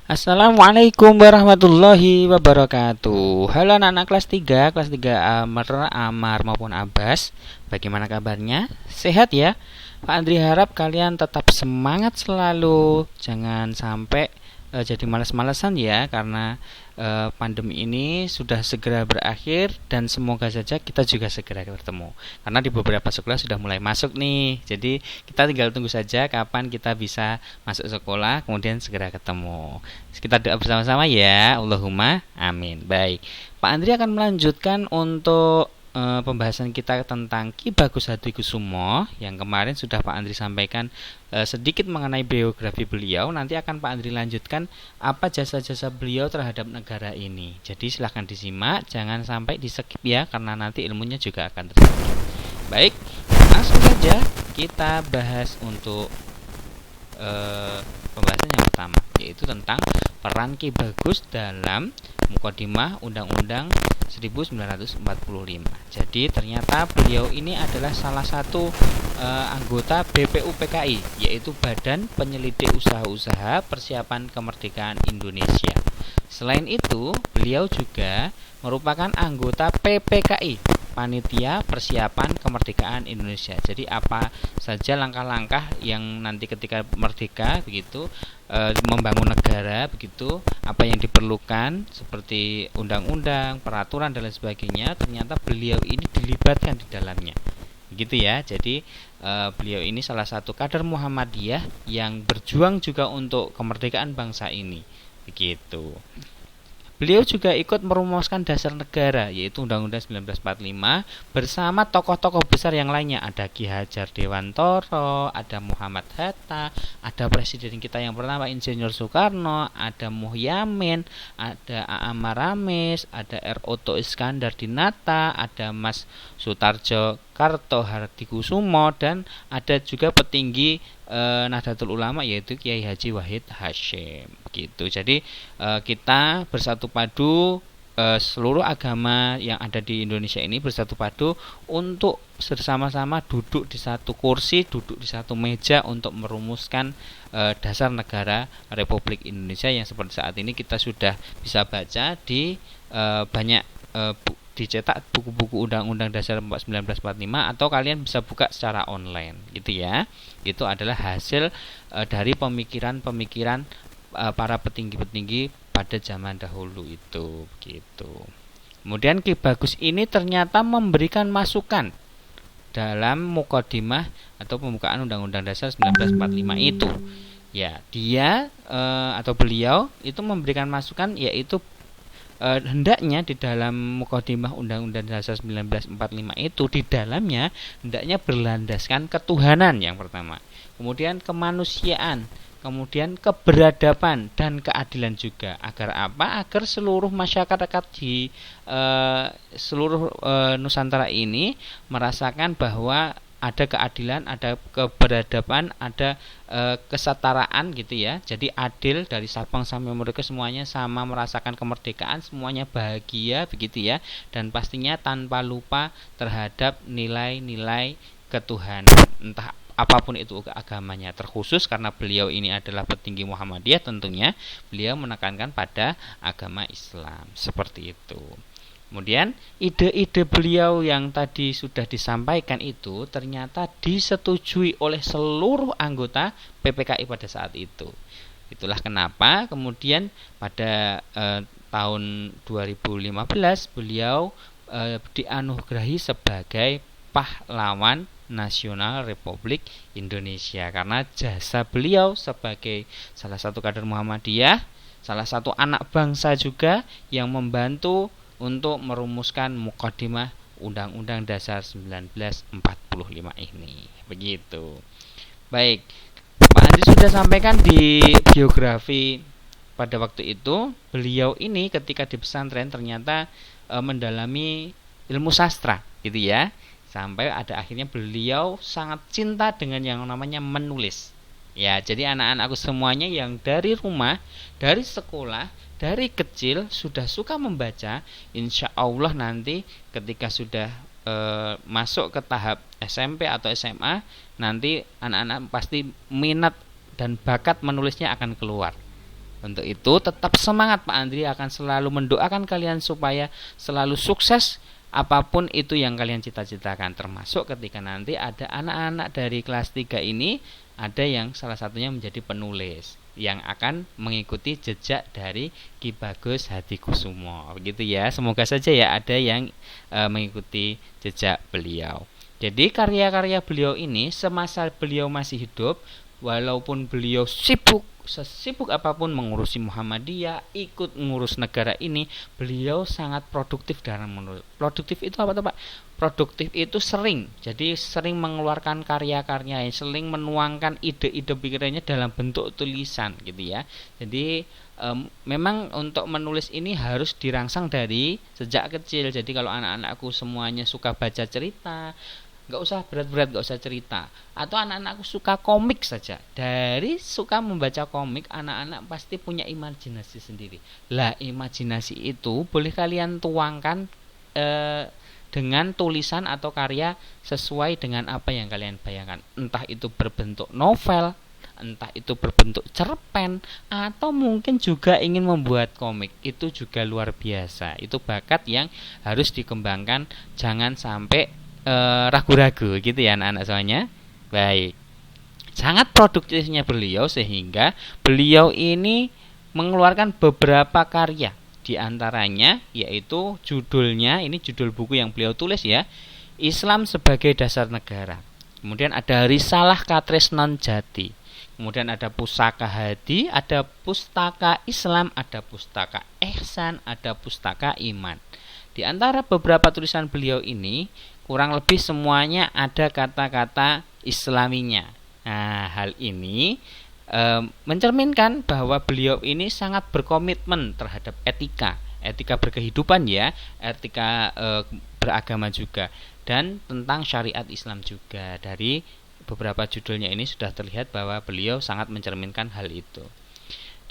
Assalamualaikum warahmatullahi wabarakatuh. Halo anak-anak kelas 3 Amar maupun Abbas. Bagaimana kabarnya? Sehat ya? Pak Andri harap kalian tetap semangat selalu. Jangan sampai jadi malas-malasan ya, karena pandemi ini sudah segera berakhir dan semoga saja kita juga segera bertemu. Karena di beberapa sekolah sudah mulai masuk nih. Jadi kita tinggal tunggu saja kapan kita bisa masuk sekolah kemudian segera ketemu. Kita doa bersama-sama ya. Allahumma amin. Baik. Pak Andri akan melanjutkan untuk pembahasan kita tentang Ki Bagus Hadikusumo yang kemarin sudah Pak Andri sampaikan sedikit mengenai biografi beliau. Nanti akan Pak Andri lanjutkan apa jasa-jasa beliau terhadap negara ini. Jadi silahkan disimak, jangan sampai di skip ya, karena nanti ilmunya juga akan tersampaikan. Baik, langsung saja kita bahas untuk pembahasan yang pertama, yaitu tentang peran Ki Bagus dalam Mukadimah Undang-Undang 1945. Jadi ternyata beliau ini adalah salah satu anggota BPUPKI, yaitu Badan Penyelidik Usaha-usaha Persiapan Kemerdekaan Indonesia. Selain itu, beliau juga merupakan anggota PPKI, Panitia Persiapan Kemerdekaan Indonesia. Jadi apa saja langkah-langkah yang nanti ketika merdeka begitu, membangun negara begitu, apa yang diperlukan seperti undang-undang, peraturan dan lain sebagainya, ternyata beliau ini dilibatkan di dalamnya. Begitu ya. Jadi beliau ini salah satu kader Muhammadiyah yang berjuang juga untuk kemerdekaan bangsa ini. Begitu. Beliau juga ikut merumuskan dasar negara, yaitu Undang-Undang 1945 bersama tokoh-tokoh besar yang lainnya. Ada Ki Hajar Dewantoro, ada Muhammad Hatta, ada presiden kita yang pertama Insinyur Soekarno, ada Muhyamin, ada A.A. Maramis, ada R. Oto Iskandar Dinata, ada Mas Sutarjo Kartohardikusumo, dan ada juga petinggi Nahdlatul Ulama yaitu Kiai Haji Wahid Hasyim. Gitu. Jadi kita bersatu padu, seluruh agama yang ada di Indonesia ini bersatu padu untuk bersama-sama duduk di satu kursi, duduk di satu meja untuk merumuskan dasar negara Republik Indonesia yang seperti saat ini kita sudah bisa baca di banyak dicetak buku-buku Undang-Undang Dasar 1945, atau kalian bisa buka secara online gitu ya. Itu adalah hasil dari pemikiran-pemikiran para petinggi-petinggi pada zaman dahulu itu gitu. Kemudian Ki Bagus ini ternyata memberikan masukan dalam Mukadimah atau pembukaan Undang-Undang Dasar 1945 itu. Ya, dia atau beliau itu memberikan masukan, yaitu hendaknya di dalam Mukadimah Undang-Undang Dasar 1945 itu di dalamnya hendaknya berlandaskan ketuhanan yang pertama, kemudian kemanusiaan, kemudian keberadaban dan keadilan juga. Agar apa? Agar seluruh masyarakat di seluruh Nusantara ini merasakan bahwa ada keadilan, ada keberadaban, ada kesetaraan gitu ya. Jadi adil dari Sabang sampai Merauke, semuanya sama merasakan kemerdekaan, semuanya bahagia begitu ya. Dan pastinya tanpa lupa terhadap nilai-nilai ketuhanan, entah apapun itu agamanya. Terkhusus karena beliau ini adalah petinggi Muhammadiyah, tentunya beliau menekankan pada agama Islam. Seperti itu. Kemudian ide-ide beliau yang tadi sudah disampaikan itu ternyata disetujui oleh seluruh anggota PPKI pada saat itu. Itulah kenapa kemudian pada tahun 2015 beliau dianugerahi sebagai pahlawan nasional Republik Indonesia, karena jasa beliau sebagai salah satu kader Muhammadiyah, salah satu anak bangsa juga yang membantu untuk merumuskan Mukadimah Undang-Undang Dasar 1945 ini. Begitu. Baik, Pak Andri sudah sampaikan di biografi pada waktu itu, beliau ini ketika di pesantren ternyata mendalami ilmu sastra gitu ya. Sampai ada akhirnya beliau sangat cinta dengan yang namanya menulis. Ya, jadi anak-anakku semuanya yang dari rumah, dari sekolah, dari kecil sudah suka membaca, insya Allah nanti ketika sudah masuk ke tahap SMP atau SMA, nanti anak-anak pasti minat dan bakat menulisnya akan keluar. Untuk itu tetap semangat, Pak Andri akan selalu mendoakan kalian supaya selalu sukses apapun itu yang kalian cita-citakan, termasuk ketika nanti ada anak-anak dari kelas 3 ini, ada yang salah satunya menjadi penulis yang akan mengikuti jejak dari Ki Bagus Hadikusumo. Begitu ya. Semoga saja ya ada yang mengikuti jejak beliau. Jadi karya-karya beliau ini semasa beliau masih hidup, walaupun beliau sesibuk apapun mengurusi Muhammadiyah, ikut mengurus negara ini, beliau sangat produktif dalam menulis. Produktif itu apa tuh, Pak? Produktif itu sering mengeluarkan karya-karya, sering menuangkan ide-ide pikirannya dalam bentuk tulisan gitu ya. Jadi memang untuk menulis ini harus dirangsang dari sejak kecil. Jadi kalau anak-anakku semuanya suka baca cerita, nggak usah berat-berat, nggak usah cerita. Atau anak-anakku suka komik saja, dari suka membaca komik, anak-anak pasti punya imajinasi sendiri. Lah, imajinasi itu boleh kalian tuangkan dengan tulisan atau karya sesuai dengan apa yang kalian bayangkan. Entah itu berbentuk novel, entah itu berbentuk cerpen, atau mungkin juga ingin membuat komik. Itu juga luar biasa. Itu bakat yang harus dikembangkan, jangan sampai ragu-ragu gitu ya anak-anak semuanya. Baik, sangat produktifnya beliau sehingga beliau ini mengeluarkan beberapa karya, di antaranya yaitu judulnya, ini judul buku yang beliau tulis ya, Islam sebagai Dasar Negara. Kemudian ada Risalah Katresnan Jati, kemudian ada Pusaka Hadi, ada Pustaka Islam, ada Pustaka Ihsan, ada Pustaka Iman. Di antara beberapa tulisan beliau ini kurang lebih semuanya ada kata-kata Islaminya. Nah, hal ini mencerminkan bahwa beliau ini sangat berkomitmen terhadap etika berkehidupan ya, etika beragama juga, dan tentang syariat Islam juga. Dari beberapa judulnya ini sudah terlihat bahwa beliau sangat mencerminkan hal itu.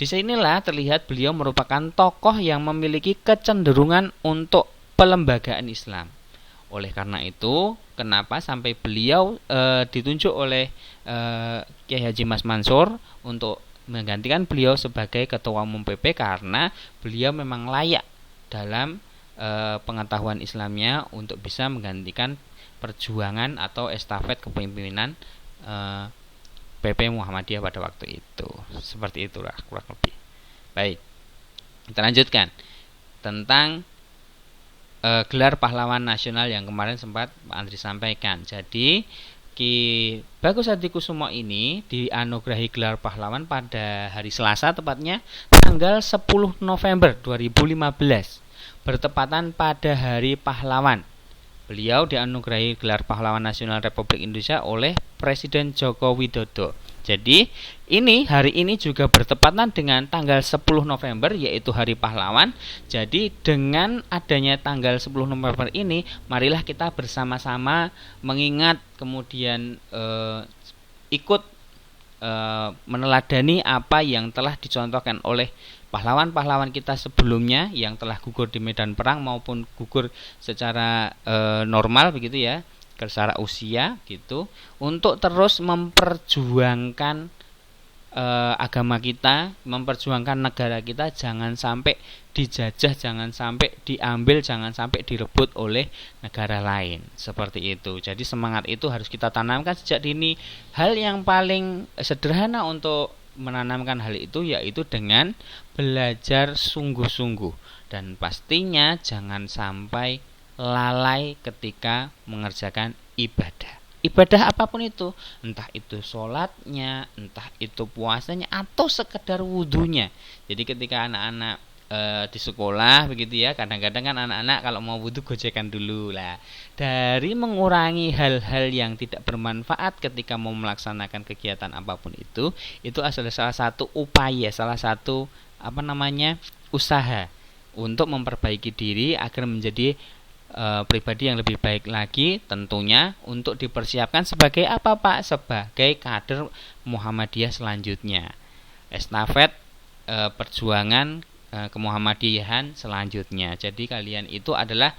Di sinilah terlihat beliau merupakan tokoh yang memiliki kecenderungan untuk pelembagaan Islam. Oleh karena itu, kenapa sampai beliau ditunjuk oleh Kiai Haji Mas Mansur untuk menggantikan beliau sebagai Ketua Umum PP, karena beliau memang layak dalam pengetahuan Islamnya untuk bisa menggantikan perjuangan atau estafet kepemimpinan PP Muhammadiyah pada waktu itu. Seperti itulah kurang lebih. Baik, kita lanjutkan tentang gelar pahlawan nasional yang kemarin sempat Pak Andri sampaikan. Jadi Ki Bagus Hadikusumo ini dianugerahi gelar pahlawan pada hari Selasa, tepatnya tanggal 10 November 2015, bertepatan pada Hari Pahlawan. Beliau dianugerahi gelar pahlawan nasional Republik Indonesia oleh Presiden Joko Widodo. Jadi hari ini juga bertepatan dengan tanggal 10 November yaitu Hari Pahlawan. Jadi dengan adanya tanggal 10 November ini, marilah kita bersama-sama mengingat, kemudian ikut meneladani apa yang telah dicontohkan oleh pahlawan-pahlawan kita sebelumnya yang telah gugur di medan perang maupun gugur secara normal begitu ya, secara usia gitu, untuk terus memperjuangkan agama kita, memperjuangkan negara kita, jangan sampai dijajah, jangan sampai diambil, jangan sampai direbut oleh negara lain. Seperti itu. Jadi semangat itu harus kita tanamkan sejak dini. Hal yang paling sederhana untuk menanamkan hal itu yaitu dengan belajar sungguh-sungguh, dan pastinya jangan sampai lalai ketika mengerjakan ibadah. Ibadah apapun itu, entah itu sholatnya, entah itu puasanya, atau sekedar wudhunya. Jadi ketika anak-anak di sekolah begitu ya, kadang-kadang kan anak-anak kalau mau wudhu gojekan dulu lah. Dari mengurangi hal-hal yang tidak bermanfaat ketika mau melaksanakan kegiatan apapun itu adalah salah satu upaya, salah satu usaha untuk memperbaiki diri agar menjadi pribadi yang lebih baik lagi, tentunya untuk dipersiapkan sebagai apa Pak? Sebagai kader Muhammadiyah selanjutnya, estafet perjuangan kemuhammadiyahan selanjutnya. Jadi kalian itu adalah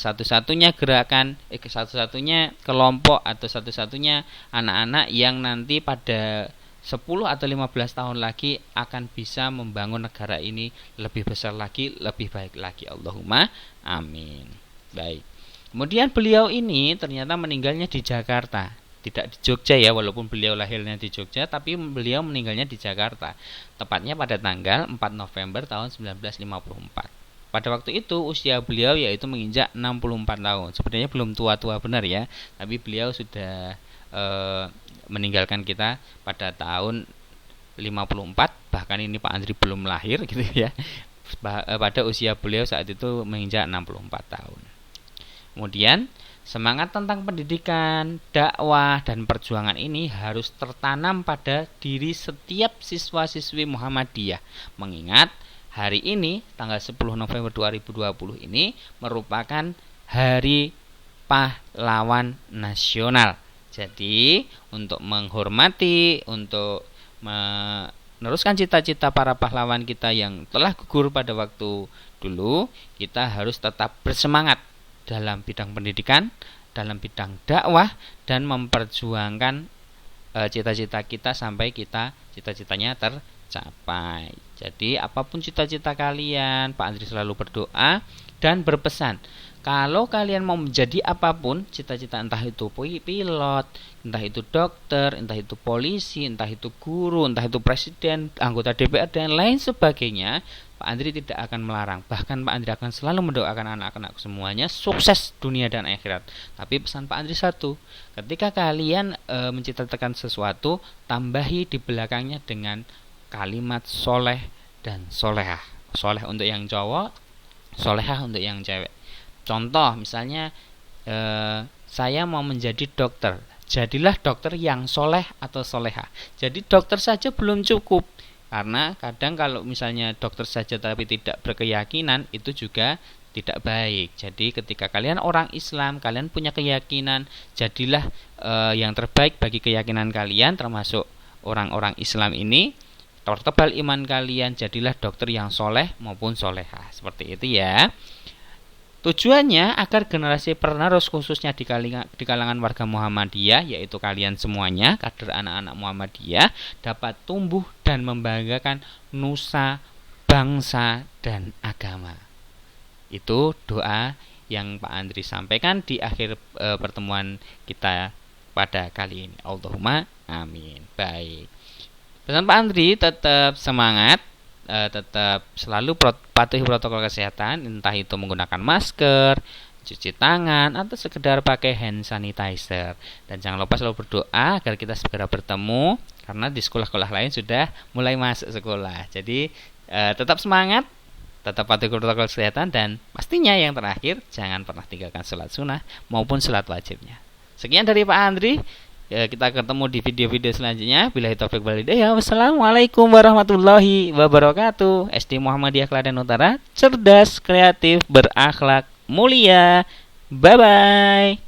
satu-satunya gerakan, satu-satunya kelompok atau satu-satunya anak-anak yang nanti pada 10 atau 15 tahun lagi akan bisa membangun negara ini lebih besar lagi, lebih baik lagi. Allahumma amin. Baik. Kemudian beliau ini ternyata meninggalnya di Jakarta, tidak di Jogja ya, walaupun beliau lahirnya di Jogja, tapi beliau meninggalnya di Jakarta. Tepatnya pada tanggal 4 November tahun 1954. Pada waktu itu usia beliau yaitu menginjak 64 tahun. Sebenarnya belum tua-tua benar ya, tapi beliau sudah meninggalkan kita pada tahun 54, bahkan ini Pak Andri belum lahir gitu ya. Pada usia beliau saat itu menginjak 64 tahun. Kemudian semangat tentang pendidikan, dakwah, dan perjuangan ini harus tertanam pada diri setiap siswa-siswi Muhammadiyah. Mengingat hari ini, tanggal 10 November 2020 ini merupakan Hari Pahlawan Nasional. Jadi, untuk menghormati, untuk meneruskan cita-cita para pahlawan kita yang telah gugur pada waktu dulu, kita harus tetap bersemangat dalam bidang pendidikan, dalam bidang dakwah, dan memperjuangkan cita-cita kita sampai kita cita-citanya tercapai. Jadi apapun cita-cita kalian, Pak Andri selalu berdoa dan berpesan, kalau kalian mau menjadi apapun cita-cita, entah itu pilot, entah itu dokter, entah itu polisi, entah itu guru, entah itu presiden, anggota DPR, dan lain sebagainya, Pak Andri tidak akan melarang. Bahkan Pak Andri akan selalu mendoakan anak-anak semuanya sukses dunia dan akhirat. Tapi pesan Pak Andri satu, ketika kalian mencita-citakan sesuatu, tambahi di belakangnya dengan kalimat soleh dan solehah. Soleh untuk yang cowok, solehah untuk yang cewek. Contoh misalnya saya mau menjadi dokter, jadilah dokter yang soleh atau solehah. Jadi dokter saja belum cukup, karena kadang kalau misalnya dokter saja tapi tidak berkeyakinan, itu juga tidak baik. Jadi ketika kalian orang Islam, kalian punya keyakinan, jadilah yang terbaik bagi keyakinan kalian, termasuk orang-orang Islam ini, tertebal iman kalian, jadilah dokter yang soleh maupun solehah. Seperti itu ya. Tujuannya agar generasi penerus khususnya di kalangan warga Muhammadiyah, yaitu kalian semuanya, kader anak-anak Muhammadiyah, dapat tumbuh dan membanggakan nusa, bangsa, dan agama. Itu doa yang Pak Andri sampaikan di akhir pertemuan kita pada kali ini. Allahumma amin. Baik. Pesan Pak Andri tetap semangat, tetap selalu patuhi protokol kesehatan, entah itu menggunakan masker, cuci tangan, atau sekedar pakai hand sanitizer. Dan jangan lupa selalu berdoa agar kita segera bertemu, karena di sekolah-sekolah lain sudah mulai masuk sekolah. Jadi tetap semangat, tetap patuhi protokol kesehatan, dan pastinya yang terakhir, jangan pernah tinggalkan sholat sunnah maupun sholat wajibnya. Sekian dari Pak Andri. Ya, kita ketemu di video-video selanjutnya. Billahi taufik wal hidayah. Wassalamualaikum warahmatullahi wabarakatuh. SD Muhammadiyah Klaten Utara, cerdas, kreatif, berakhlak, mulia. Bye bye.